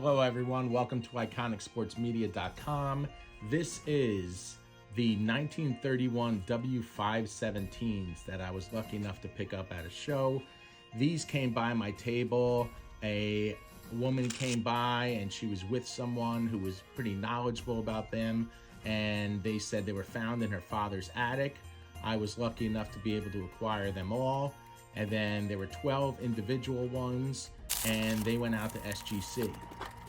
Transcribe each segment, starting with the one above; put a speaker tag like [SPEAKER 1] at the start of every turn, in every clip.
[SPEAKER 1] Hello everyone, welcome to iconicsportsmedia.com. This is the 1931 W517s that I was lucky enough to pick up at a show. These came by my table. A woman came by and she was with someone who was pretty knowledgeable about them, and they said they were found in her father's attic. I was lucky enough to be able to acquire them all, and then there were 12 individual ones, and they went out to SGC.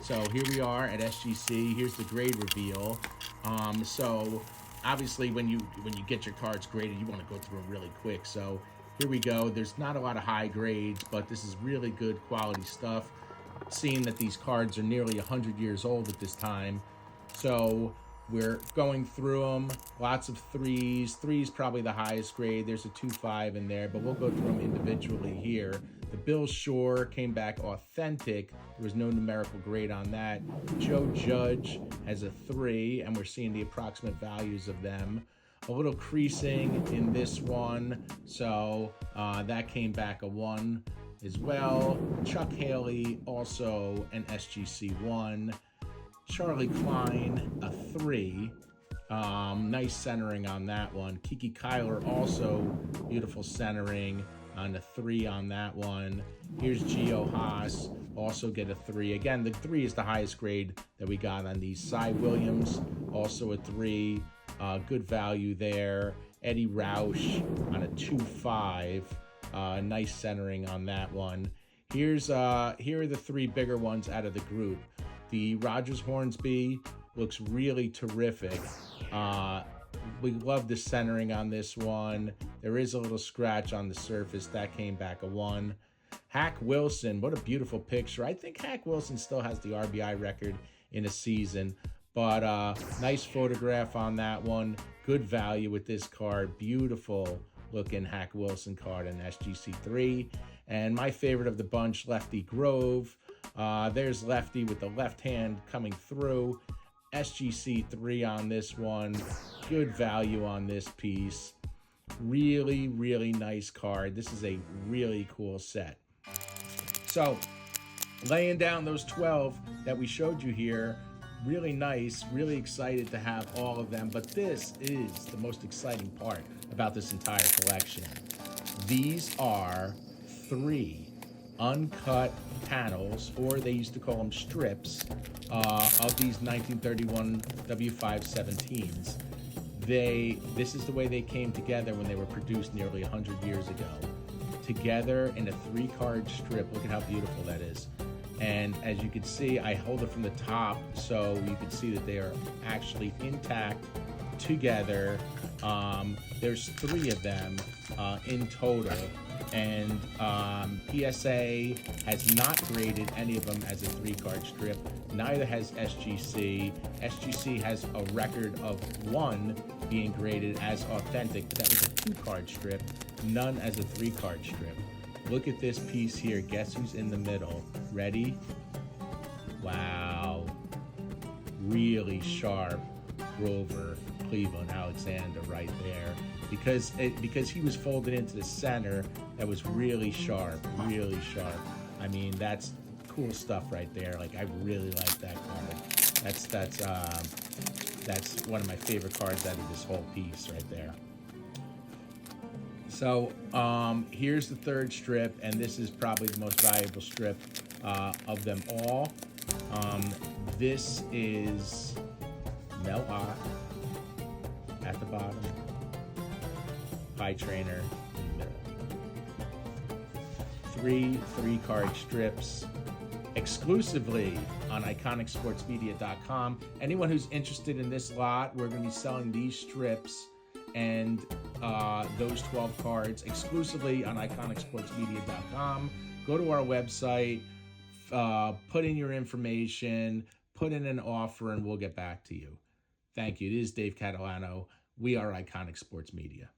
[SPEAKER 1] So here we are at SGC. Here's the grade reveal. So obviously when you get your cards graded, you want to go through them really quick. So here we go. There's not a lot of high grades, but this is really good quality stuff. Seeing that these cards are nearly 100 years old at this time. So we're going through them. Lots of threes. Three's probably the highest grade. There's a 2-5 in there, but we'll go through them individually here. The Bill Shore came back authentic. There was no numerical grade on that. Joe Judge has a 3, and we're seeing the approximate values of them. A little creasing in this one, so that came back a 1 as well. Chuck Haley, also an SGC 1. Charlie Klein, a 3. Nice centering on that one. Kiki Kyler, also beautiful centering on the 3 on that one. Here's Gio Haas, also get a 3. Again, the 3 is the highest grade that we got on these. Cy Williams, also a 3. Good value there. Eddie Roush on a 2-5. Nice centering on that one. Here are the 3 bigger ones out of the group. The Rogers Hornsby looks really terrific. We love the centering on this one. There is a little scratch on the surface. That came back a 1. Hack Wilson, what a beautiful picture. I think Hack Wilson still has the RBI record in a season, but nice photograph on that one. Good value with this card. Beautiful looking Hack Wilson card in SGC 3. And my favorite of the bunch, Lefty Grove. There's Lefty with the left hand coming through. SGC 3 on this one. Good value on this piece. Really, really nice card. This is a really cool set. So, laying down those 12 that we showed you here, really nice, really excited to have all of them. But this is the most exciting part about this entire collection. These are 3 uncut panels, or they used to call them strips, of these 1931 W517s. This is the way they came together when they were produced nearly 100 years ago. Together in a 3-card strip. Look at how beautiful that is. And as you can see, I hold it from the top so you can see that they are actually intact together. There's 3 of them in total. And PSA has not graded any of them as a 3-card strip. Neither has SGC. SGC has a record of 1 being graded as authentic, but that was a 2-card strip, none as a 3-card strip. Look at this piece here. Guess who's in the middle? Ready? Wow. Really sharp Grover Cleveland Alexander right there. Because he was folded into the center, that was really sharp, really sharp. I mean, that's cool stuff right there. Like, I really like that card. That's one of my favorite cards out of this whole piece right there. So here's the 3rd strip, and this is probably the most valuable strip of them all. This is Mel Ott at the bottom. By Traynor in the middle. 3-card strips exclusively on iconicsportsmedia.com. Anyone who's interested in this lot, we're going to be selling these strips and those 12 cards exclusively on iconicsportsmedia.com. Go to our website, put in your information, put in an offer, and we'll get back to you. Thank you. It is Dave Catalano. We are Iconic Sports Media.